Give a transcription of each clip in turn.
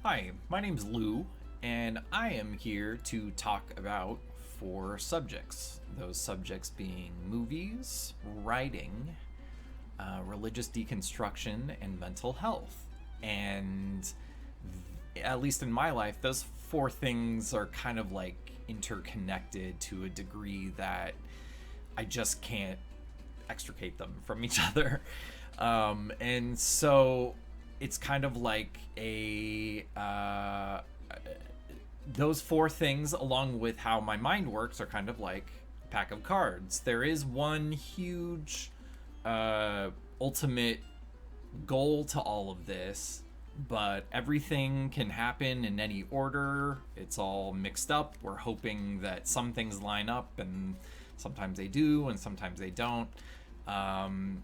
Hi, my name's Lou, and I am here to talk about four subjects. Those subjects being movies, writing, religious deconstruction, and mental health. And at least in my life, those four things are kind of like interconnected to a degree that I just can't extricate them from each other. And so it's kind of like those four things, along with how my mind works, are kind of like a pack of cards. There is one huge ultimate goal to all of this, but everything can happen in any order. It's all mixed up. We're hoping that some things line up, and sometimes they do and sometimes they don't.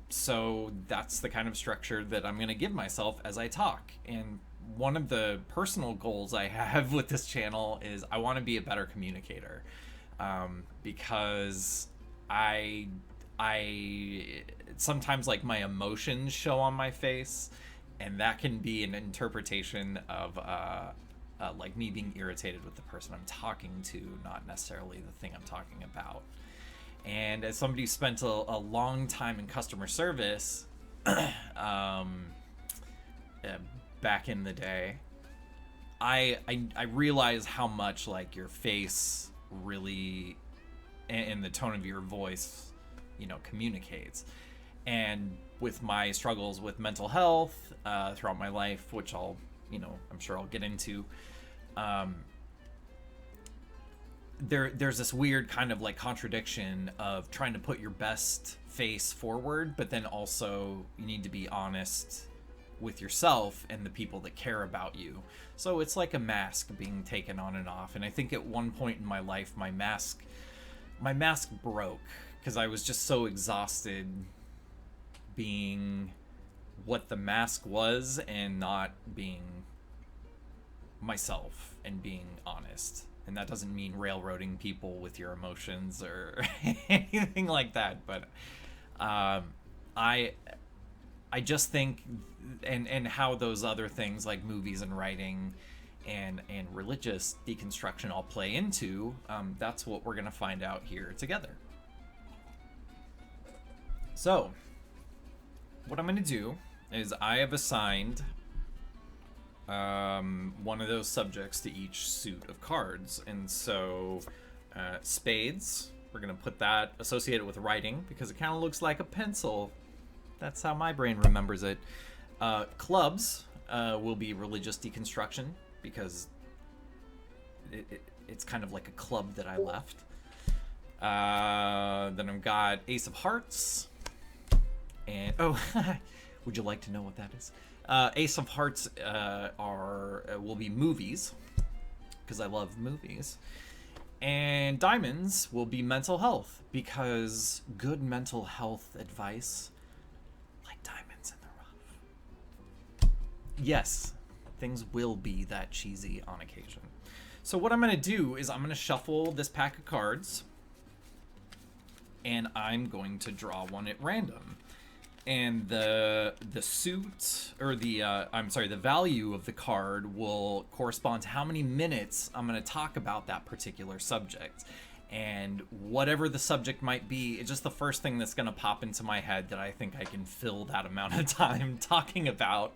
So that's the kind of structure that I'm going to give myself as I talk. And one of the personal goals I have with this channel is I want to be a better communicator, because I sometimes, like, my emotions show on my face, and that can be an interpretation of like me being irritated with the person I'm talking to, not necessarily the thing I'm talking about. And as somebody who spent a long time in customer service, back in the day, I realize how much, like, your face really and the tone of your voice, communicates. And with my struggles with mental health throughout my life, which I'm sure I'll get into, there's this weird kind of like contradiction of trying to put your best face forward, but then also you need to be honest with yourself and the people that care about you. So it's like a mask being taken on and off. And I think at one point in my life, my mask broke because I was just so exhausted being what the mask was and not being myself and being honest. And that doesn't mean railroading people with your emotions or anything like that. But I just think, and how those other things like movies and writing and religious deconstruction all play into, that's what we're going to find out here together. So what I'm going to do is I have assigned one of those subjects to each suit of cards. And so spades, we're going to put that associated with writing because it kind of looks like a pencil. That's how my brain remembers it. Clubs will be religious deconstruction because it's kind of like a club that I left. Then I've got ace of hearts. And would you like to know what that is? Ace of hearts will be movies because I love movies. And diamonds will be mental health because good mental health advice, like diamonds in the rough. Yes, things will be that cheesy on occasion. So what I'm going to do is I'm going to shuffle this pack of cards and I'm going to draw one at random. And the suit, or the value of the card will correspond to how many minutes I'm going to talk about that particular subject. And whatever the subject might be, it's just the first thing that's going to pop into my head that I think I can fill that amount of time talking about,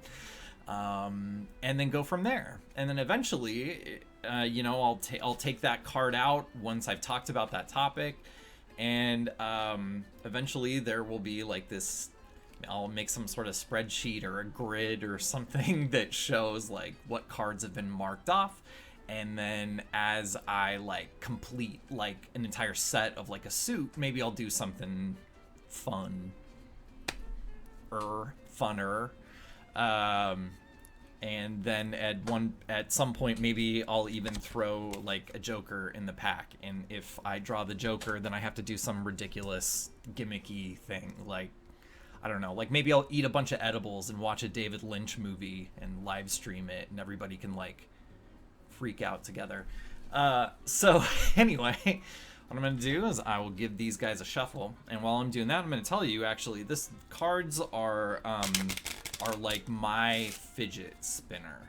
and then go from there. And then eventually, I'll take that card out once I've talked about that topic, and eventually there will be like this. I'll make some sort of spreadsheet or a grid or something that shows like what cards have been marked off. And then as I like complete like an entire set of like a suit, maybe I'll do something funner. And then at some point, maybe I'll even throw like a joker in the pack. And if I draw the joker, then I have to do some ridiculous gimmicky thing, like, I don't know, like maybe I'll eat a bunch of edibles and watch a David Lynch movie and live stream it, and everybody can like freak out together. So anyway, what I'm going to do is I will give these guys a shuffle, and while I'm doing that, I'm going to tell you actually this cards are like my fidget spinner.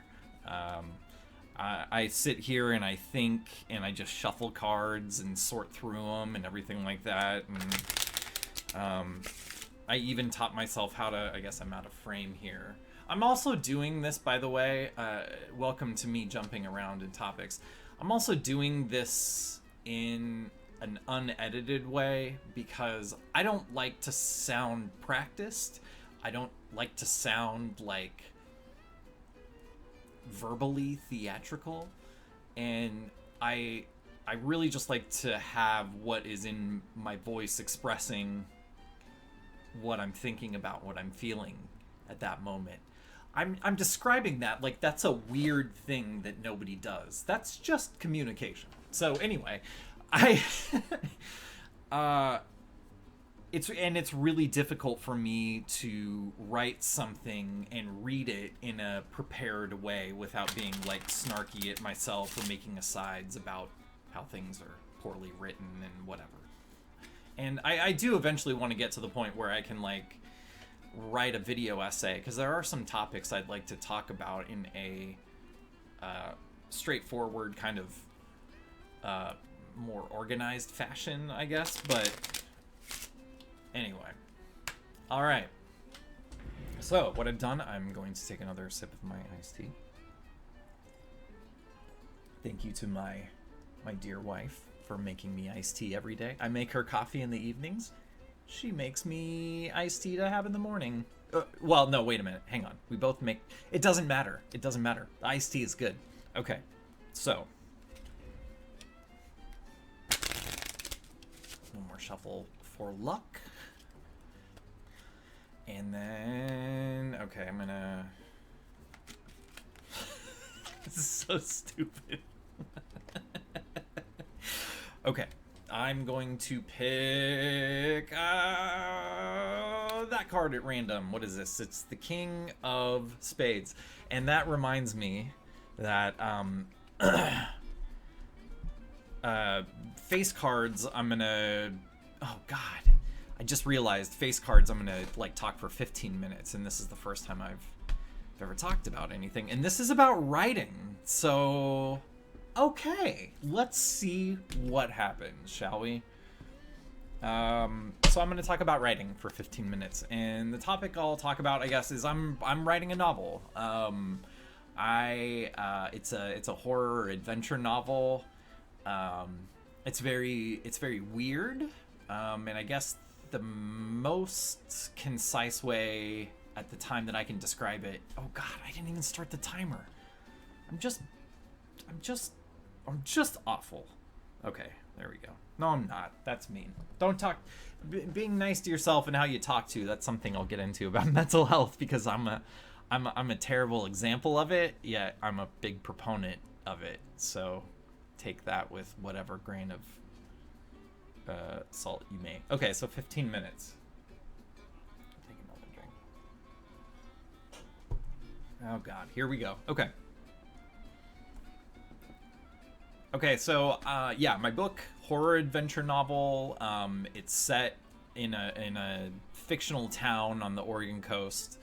I sit here and I think, and I just shuffle cards and sort through them and everything like that. And I even taught myself how to, I guess I'm out of frame here. I'm also doing this, by the way, welcome to me jumping around in topics. I'm also doing this in an unedited way because I don't like to sound practiced. I don't like to sound like verbally theatrical, and I really just like to have what is in my voice expressing what I'm thinking about, what I'm feeling at that moment. I'm describing that like that's a weird thing that nobody does. That's just communication. So anyway, it's really difficult for me to write something and read it in a prepared way without being like snarky at myself or making asides about how things are poorly written and whatever. And I do eventually want to get to the point where I can like write a video essay, because there are some topics I'd like to talk about in a straightforward kind of more organized fashion, I guess. But anyway, all right. So what I've done, I'm going to take another sip of my iced tea. Thank you to my dear wife for making me iced tea every day. I make her coffee in the evenings. She makes me iced tea to have in the morning. Well, no, wait a minute. Hang on. We both make... It doesn't matter. It doesn't matter. The iced tea is good. Okay. So. One more shuffle for luck. And then... Okay, I'm gonna... This is so stupid. Okay. I'm going to pick that card at random. What is this? It's the King of Spades. And that reminds me that face cards, I'm going to... Oh, God. I just realized face cards, I'm going to like talk for 15 minutes. And this is the first time I've ever talked about anything. And this is about writing. So... Okay, let's see what happens, shall we? So I'm going to talk about writing for 15 minutes, and the topic I'll talk about, I guess, is I'm writing a novel. It's a horror adventure novel. It's very weird, and I guess the most concise way at the time that I can describe it. Oh God, I didn't even start the timer. I'm just awful. Okay, there we go. No, I'm not. That's mean. Don't talk. Being nice to yourself and how you talk to, that's something I'll get into about mental health, because I'm a terrible example of it, yet I'm a big proponent of it. So take that with whatever grain of salt you may. Okay, so 15 minutes. Take another drink. Oh God, here we go. Okay. Okay, so yeah, my book, horror adventure novel. It's set in a fictional town on the Oregon coast,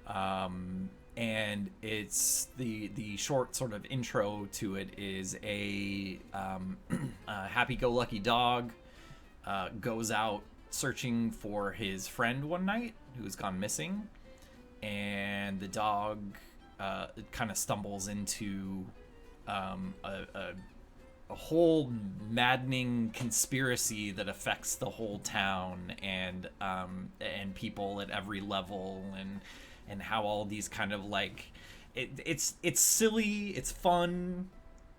and it's the short sort of intro to it is a happy-go-lucky dog goes out searching for his friend one night who's gone missing, and the dog kind of stumbles into a whole maddening conspiracy that affects the whole town and people at every level, and how all these kind of like it's silly, it's fun,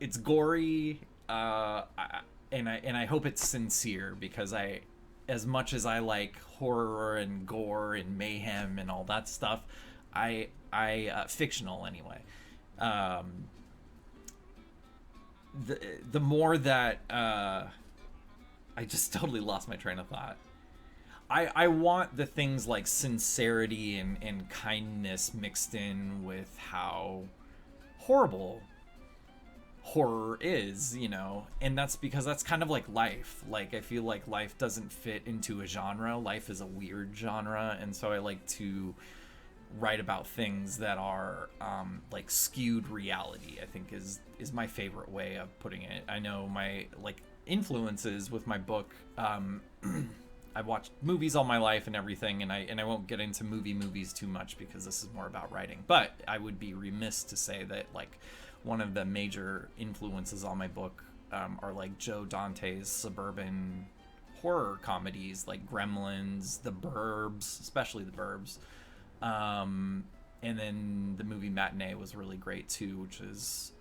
it's gory, and I hope it's sincere, because as much as I like horror and gore and mayhem and all that stuff, I fictional anyway. The more that I just totally lost my train of thought. I want the things like sincerity and kindness mixed in with how horrible horror is, you know, and that's because that's kind of like life. Like, I feel like life doesn't fit into a genre. Life is a weird genre, and so I like to write about things that are like skewed reality, I think is my favorite way of putting it. I know my like influences with my book. I've watched movies all my life and everything, and I won't get into movies too much because this is more about writing. But I would be remiss to say that like one of the major influences on my book are like Joe Dante's suburban horror comedies like Gremlins, The Burbs, especially The Burbs. And then the movie Matinee was really great too, which is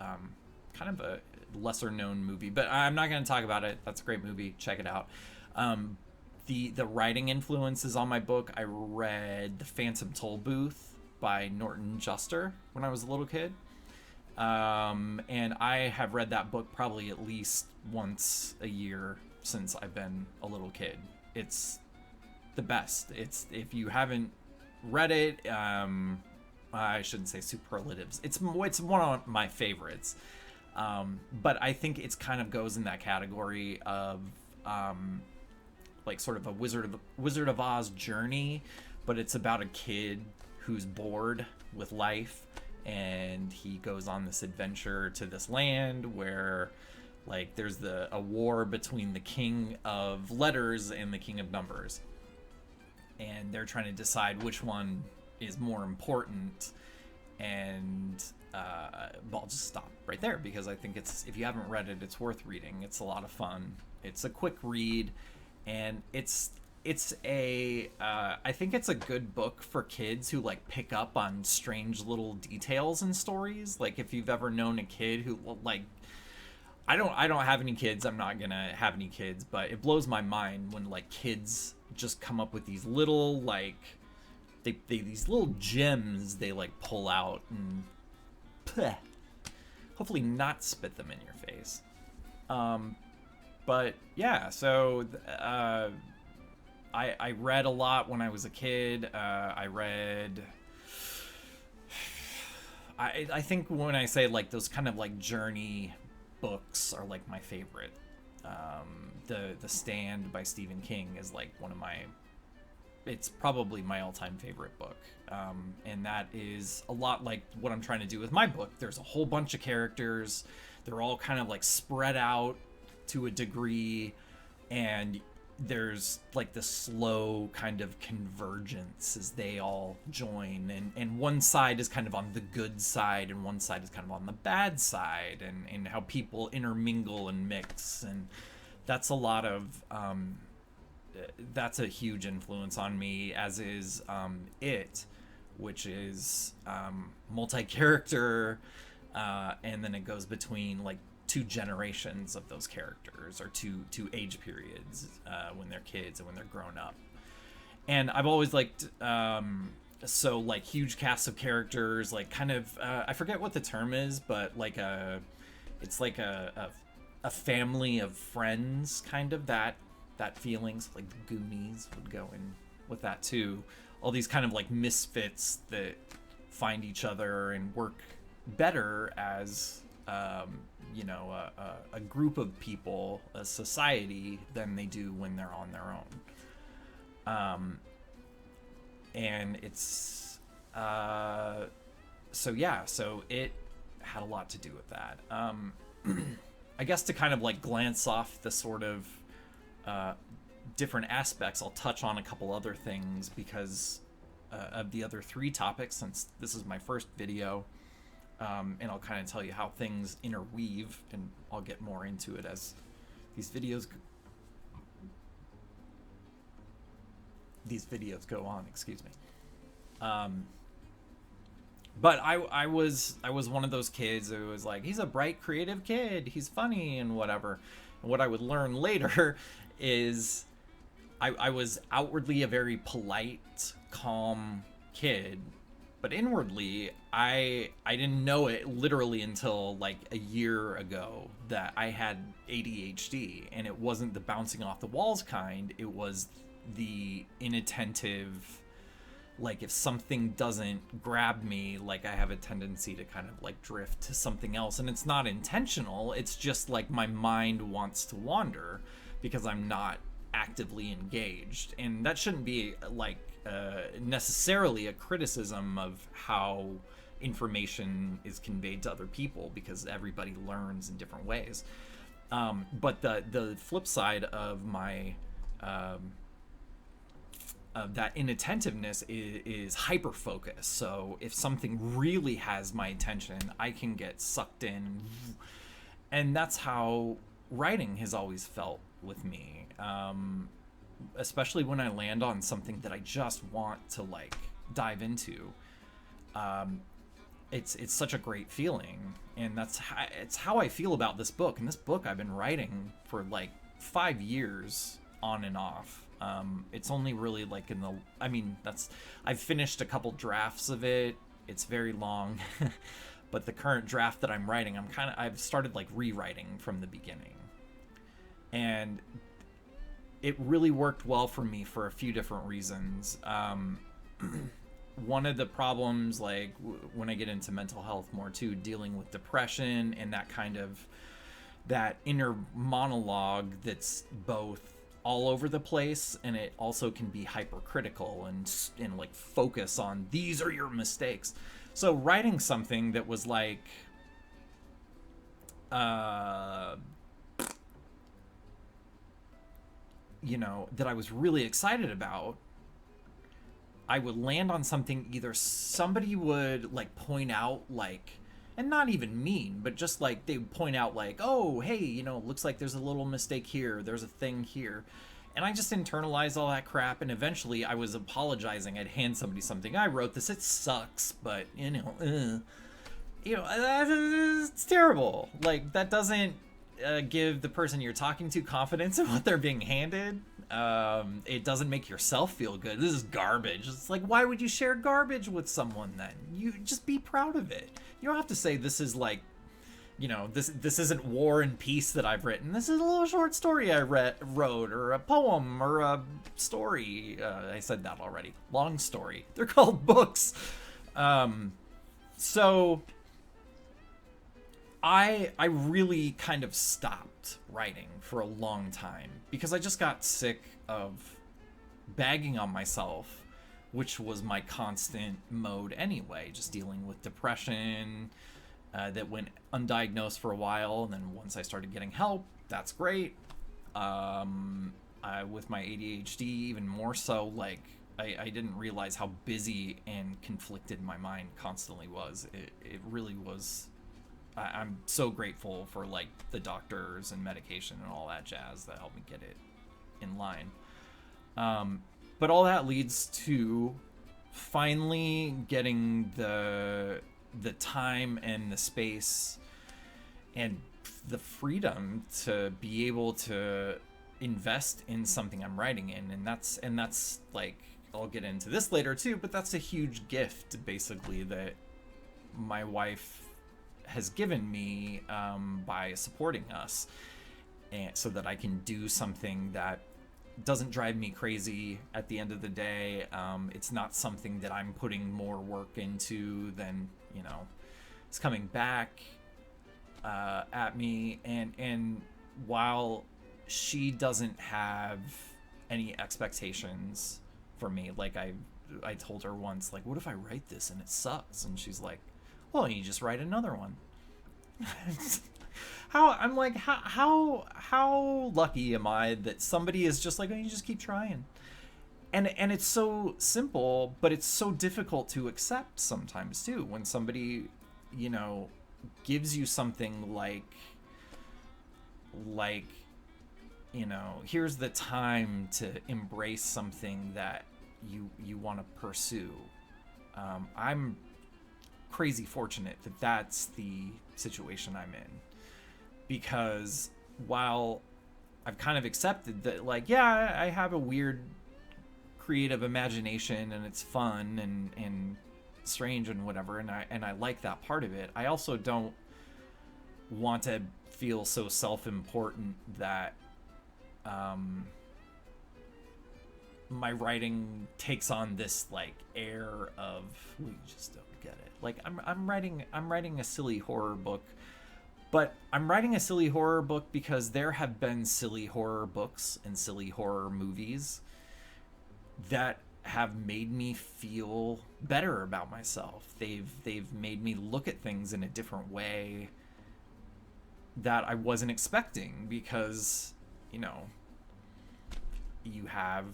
kind of a lesser known movie, but I'm not going to talk about it. That's a great movie. Check it out. The writing influences on my book, I read The Phantom Toll Booth by Norton Juster when I was a little kid. And I have read that book probably at least once a year since I've been a little kid. It's the best. It's, if you haven't read it, I shouldn't say superlatives. It's one of my favorites. But I think it's kind of goes in that category of like sort of a Wizard of Oz journey, but it's about a kid who's bored with life, and he goes on this adventure to this land where like there's a war between the king of letters and the king of numbers, and they're trying to decide which one is more important. And I'll just stop right there because I think it's, if you haven't read it, it's worth reading. It's a lot of fun. It's a quick read, and it's a I think it's a good book for kids who like pick up on strange little details in stories. Like if you've ever known a kid who like, I don't have any kids. I'm not gonna have any kids, but it blows my mind when like kids just come up with these little like these little gems they like pull out and hopefully not spit them in your face. But yeah, so I read a lot when I was a kid. I think when I say like those kind of like journey books are like my favorite. The Stand by Stephen King is like one of my, it's probably my all-time favorite book. And that is a lot like what I'm trying to do with my book. There's a whole bunch of characters. They're all kind of like spread out to a degree, and there's like this slow kind of convergence as they all join, and one side is kind of on the good side and one side is kind of on the bad side, and how people intermingle and mix. And that's a lot of that's a huge influence on me, as is It, which is multi-character, and then it goes between like two generations of those characters, or two age periods, when they're kids and when they're grown up. And I've always liked so like huge casts of characters, like kind of I forget what the term is, but like it's like a family of friends, kind of that feelings. Like the Goonies would go in with that too. All these kind of like misfits that find each other and work better as a group of people, a society, than they do when they're on their own. And it's so it had a lot to do with that. I guess to kind of like glance off the sort of different aspects, I'll touch on a couple other things because of the other three topics, since this is my first video. And I'll kind of tell you how things interweave, and I'll get more into it as these videos go on. Excuse me. But I was one of those kids who was like, he's a bright, creative kid, he's funny and whatever. And what I would learn later is I was outwardly a very polite, calm kid, but inwardly, I didn't know it literally until like a year ago that I had ADHD, and it wasn't the bouncing off the walls kind. It was the inattentive, like if something doesn't grab me, like I have a tendency to kind of like drift to something else, and it's not intentional. It's just like my mind wants to wander because I'm not actively engaged, and that shouldn't be like necessarily a criticism of how information is conveyed to other people, because everybody learns in different ways. But the flip side of my that inattentiveness is hyper focus. So if something really has my attention, I can get sucked in, and that's how writing has always felt with me. Especially when I land on something that I just want to like dive into. It's such a great feeling, and it's how I feel about this book. And this book I've been writing for like 5 years on and off. It's only really like I've finished a couple drafts of it. It's very long, but the current draft that I'm writing, I've started like rewriting from the beginning, and it really worked well for me for a few different reasons. One of the problems, like when I get into mental health more too, dealing with depression and that kind of that inner monologue that's both all over the place, and it also can be hypercritical and like focus on these are your mistakes. So writing something that was like that I was really excited about, I would land on something, either somebody would like point out, like, and not even mean, but just like they would point out like, oh, hey, looks like there's a little mistake here, there's a thing here. And I just internalized all that crap, and eventually I was apologizing. I'd hand somebody something. I wrote this, it sucks, but it's terrible. Like, that doesn't give the person you're talking to confidence in what they're being handed. It doesn't make yourself feel good. This is garbage. It's like, why would you share garbage with someone then? You just be proud of it. You don't have to say this is like, this isn't War and Peace that I've written. This is a little short story I wrote, or a poem, or a story. I said that already. Long story. They're called books. So I really kind of stopped writing for a long time because I just got sick of bagging on myself, which was my constant mode anyway, just dealing with depression that went undiagnosed for a while. And then once I started getting help, that's great. With my ADHD, even more so, like I didn't realize how busy and conflicted my mind constantly was. It really was. I'm so grateful for like the doctors and medication and all that jazz that helped me get it in line. But all that leads to finally getting the time and the space and the freedom to be able to invest in something I'm writing in. And that's like, I'll get into this later too, but that's a huge gift basically that my wife has given me by supporting us, and so that I can do something that doesn't drive me crazy at the end of the day. It's not something that I'm putting more work into than it's coming back at me. And while she doesn't have any expectations for me, like I told her once, like, what if I write this and it sucks? And she's like, well, you just write another one. How lucky am I that somebody is just like, oh, you just keep trying. And it's so simple, but it's so difficult to accept sometimes too, when somebody, gives you something like, here's the time to embrace something that you want to pursue. I'm crazy fortunate that that's the situation I'm in, because while I've kind of accepted that, like, yeah, I have a weird creative imagination and it's fun and strange and whatever, and I like that part of it, I also don't want to feel so self-important that my writing takes on this like air of, we just don't get it. Like, I'm writing a silly horror book, but I'm writing a silly horror book because there have been silly horror books and silly horror movies that have made me feel better about myself. They've made me look at things in a different way that I wasn't expecting, because, you know, you have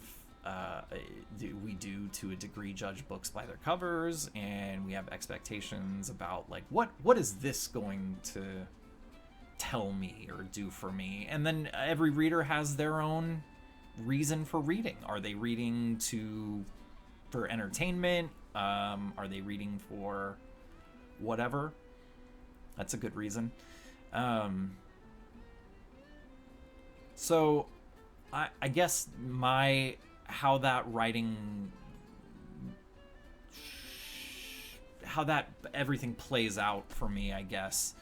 we do to a degree judge books by their covers, and we have expectations about like what is this going to tell me or do for me, and then every reader has their own reason for reading. Are they reading for entertainment? Are they reading for whatever? That's a good reason. So I guess how that everything plays out for me, I guess.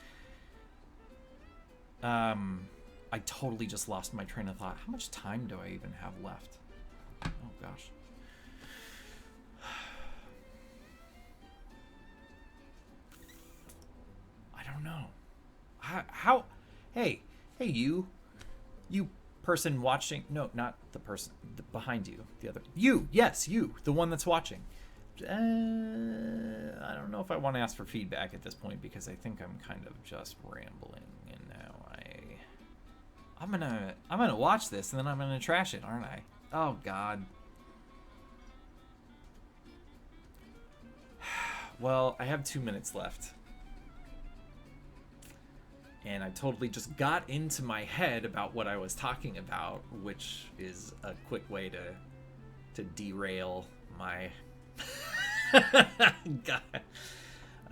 I totally just lost my train of thought. How much time do I even have left? Oh gosh. I don't know. How hey, you person watching. No, not the person behind you. The other. You, yes, you, the one that's watching. I don't know if I want to ask for feedback at this point, because I think I'm kind of just rambling, and now I'm gonna watch this, and then I'm gonna trash it, aren't I? Oh God. Well, I have 2 minutes left, and I totally just got into my head about what I was talking about, which is a quick way to derail my. God.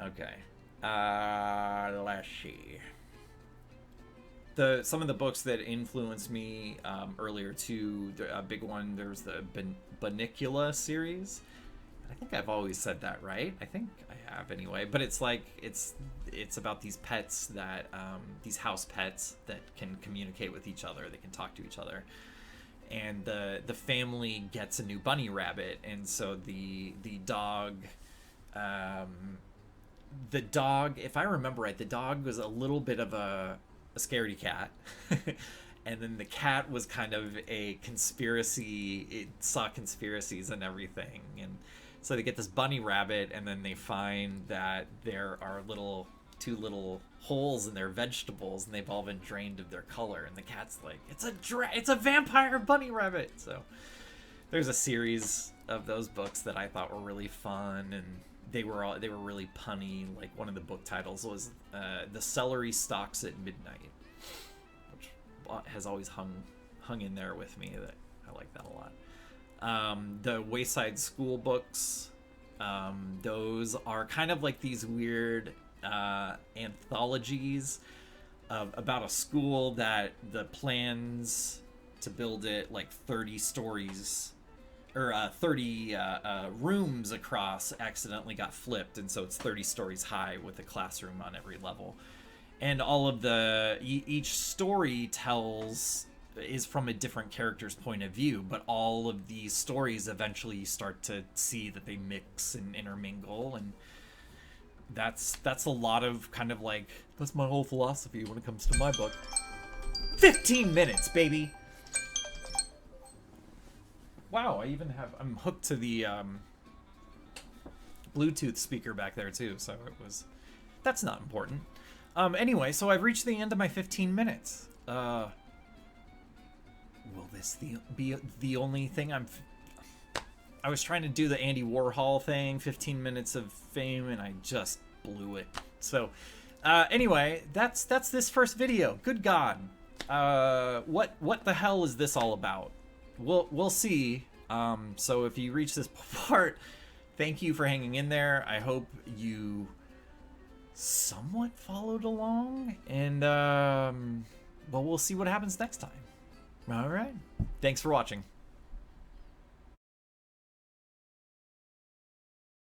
Okay. Let's see. Some of the books that influenced me earlier too. A big one. There's the Bunnicula series. I think I've always said that right. I think I have anyway. But it's like it's about these pets that these house pets that can communicate with each other. They can talk to each other. And the family gets a new bunny rabbit, and so the dog, if I remember right, the dog was a little bit of a scaredy cat, and then the cat was kind of a conspiracy. It saw conspiracies and everything, and so they get this bunny rabbit, and then they find that there are two little holes in their vegetables, and they've all been drained of their color, and the cat's like, it's a vampire bunny rabbit. So there's a series of those books that I thought were really fun, and they were really punny. Like one of the book titles was The Celery Stalks at Midnight, which has always hung in there with me. That I like that a lot. The Wayside School books, those are kind of like these weird anthologies about a school that the plans to build it like 30 stories or 30 rooms across accidentally got flipped, and so it's 30 stories high with a classroom on every level, and all of each story is from a different character's point of view, but all of these stories eventually you start to see that they mix and intermingle, and that's a lot of kind of like, that's my whole philosophy when it comes to my book. 15 minutes, baby. Wow, I'm hooked to the Bluetooth speaker back there too, so that's not important. Anyway, so I've reached the end of my 15 minutes. Will this be the only thing I was trying to do the Andy Warhol thing, 15 minutes of fame, and I just blew it. So, anyway, that's this first video. Good God. What the hell is this all about? We'll see. So if you reach this part, thank you for hanging in there. I hope you somewhat followed along, and well, we'll see what happens next time. All right. Thanks for watching.